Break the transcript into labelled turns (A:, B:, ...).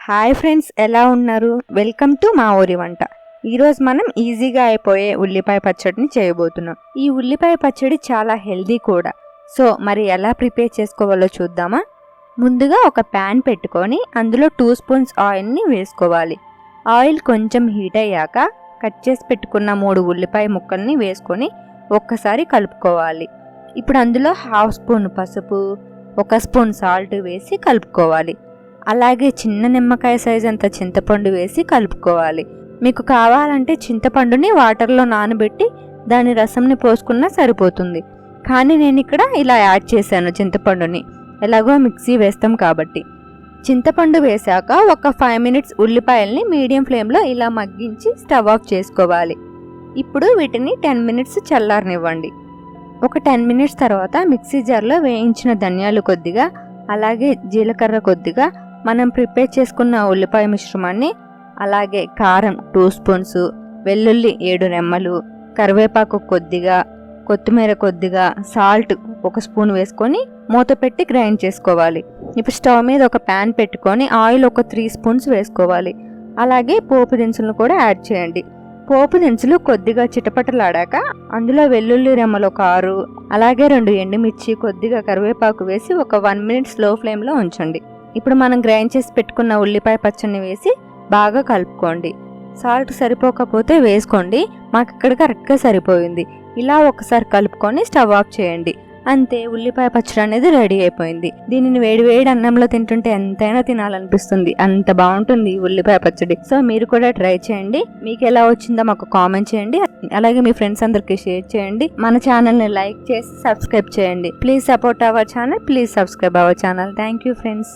A: Hi friends, ఎలా ఉన్నారు? Welcome to మా ఊరి వంట. ఈరోజు మనం ఈజీగా అయిపోయే ఉల్లిపాయ పచ్చడిని చేయబోతున్నాం. ఈ ఉల్లిపాయ పచ్చడి చాలా హెల్దీ కూడా. సో మరి ఎలా ప్రిపేర్ చేసుకోవాలో చూద్దామా? ముందుగా ఒక ప్యాన్ పెట్టుకొని అందులో 2 స్పూన్స్ ఆయిల్ని వేసుకోవాలి. ఆయిల్ కొంచెం హీట్ అయ్యాక కట్ చేసి పెట్టుకున్న 3 ఉల్లిపాయ ముక్కల్ని వేసుకొని ఒక్కసారి కలుపుకోవాలి. ఇప్పుడు అందులో 1/2 స్పూన్ పసుపు, 1 స్పూన్ సాల్ట్ వేసి కలుపుకోవాలి. అలాగే చిన్న నిమ్మకాయ సైజ్ అంత చింతపండు వేసి కలుపుకోవాలి. మీకు కావాలంటే చింతపండుని వాటర్లో నానబెట్టి దాని రసంని పోసుకున్నా సరిపోతుంది. కానీ నేను ఇక్కడ ఇలా యాడ్ చేశాను చింతపండుని, ఎలాగో మిక్సీ వేస్తాం కాబట్టి. చింతపండు వేశాక ఒక 5 మినిట్స్ ఉల్లిపాయల్ని మీడియం ఫ్లేమ్లో ఇలా మగ్గించి స్టవ్ ఆఫ్ చేసుకోవాలి. ఇప్పుడు వీటిని 10 మినిట్స్ చల్లారనివ్వండి. ఒక 10 మినిట్స్ తర్వాత మిక్సీ జార్లో వేయించిన ధనియాలు కొద్దిగా, అలాగే జీలకర్ర కొద్దిగా, మనం ప్రిపేర్ చేసుకున్న ఉల్లిపాయ మిశ్రమాన్ని, అలాగే కారం 2 స్పూన్స్, వెల్లుల్లి 7 రెమ్మలు, కరివేపాకు కొద్దిగా, కొత్తిమీర కొద్దిగా, సాల్ట్ 1 స్పూన్ వేసుకొని మూత పెట్టి గ్రైండ్ చేసుకోవాలి. ఇప్పుడు స్టవ్ మీద ఒక ప్యాన్ పెట్టుకొని ఆయిల్ ఒక 3 స్పూన్స్ వేసుకోవాలి. అలాగే పోపు దినుసులను కూడా యాడ్ చేయండి. పోపు దినుసులు కొద్దిగా చిటపటలాడాక అందులో వెల్లుల్లి రెమ్మలు ఒక 6, అలాగే 2 ఎండుమిర్చి, కొద్దిగా కరివేపాకు వేసి ఒక 1 మినిట్ స్లో ఫ్లేమ్లో ఉంచండి. ఇప్పుడు మనం గ్రైండ్ చేసి పెట్టుకున్న ఉల్లిపాయ పచ్చడిని వేసి బాగా కలుపుకోండి. సాల్ట్ సరిపోకపోతే వేసుకోండి, మాకు ఇక్కడ కరెక్ట్గా సరిపోయింది. ఇలా ఒకసారి కలుపుకొని స్టవ్ ఆఫ్ చేయండి. అంతే, ఉల్లిపాయ పచ్చడి అనేది రెడీ అయిపోయింది. దీనిని వేడి అన్నంలో తింటుంటే ఎంతైనా తినాలనిపిస్తుంది, అంత బాగుంటుంది ఉల్లిపాయ పచ్చడి. సో మీరు కూడా ట్రై చేయండి. మీకు ఎలా వచ్చిందో మాకు కామెంట్ చేయండి. అలాగే మీ ఫ్రెండ్స్ అందరికి షేర్ చేయండి. మన ఛానల్ని లైక్ చేసి సబ్స్క్రైబ్ చేయండి. Please support our channel. Please subscribe our channel. Thank you friends.